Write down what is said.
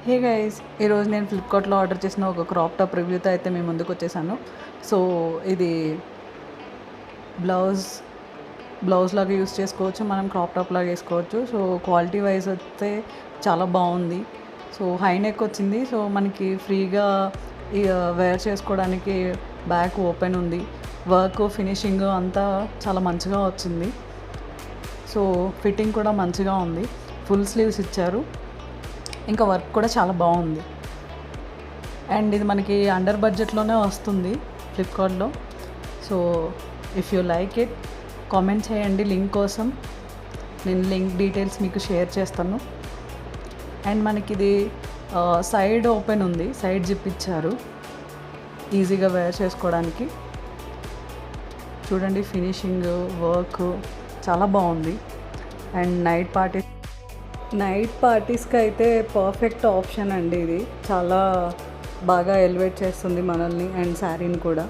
Hey guys, ఈరోజు నేను ఫ్లిప్కార్ట్లో ఆర్డర్ చేసిన ఒక క్రాప్ టాప్ రివ్యూతో అయితే మేము ముందుకు వచ్చేసాను. సో ఇది బ్లౌజ్ లాగా యూస్ చేసుకోవచ్చు, మనం క్రాప్ టాప్ లాగా వేసుకోవచ్చు. సో క్వాలిటీ వైజ్ అయితే చాలా బాగుంది. సో హై నెక్ వచ్చింది. సో మనకి ఫ్రీగా వేర్ చేసుకోవడానికి బ్యాక్ ఓపెన్ ఉంది. వర్క్ ఫినిషింగ్ అంతా చాలా మంచిగా వచ్చింది. సో ఫిట్టింగ్ కూడా మంచిగా ఉంది. ఫుల్ స్లీవ్స్ ఇచ్చారు. ఇంకా వర్క్ కూడా చాలా బాగుంది. అండ్ ఇది మనకి అండర్ బడ్జెట్లోనే వస్తుంది ఫ్లిప్కార్ట్లో. So if you like it comment చేయండి లింక్ కోసం. నేను లింక్ డీటెయిల్స్ మీకు షేర్ చేస్తాను. అండ్ మనకి ఇది సైడ్ ఓపెన్ ఉంది, సైడ్ జిప్ ఇచ్చారు ఈజీగా వేర్ చేసుకోవడానికి. చూడండి ఫినిషింగ్ వర్క్ చాలా బాగుంది. అండ్ నైట్ పార్టీస్కి అయితే పర్ఫెక్ట్ ఆప్షన్ అండి. ఇది చాలా బాగా ఎలివేట్ చేస్తుంది మనల్ని అండ్ శారీని కూడా.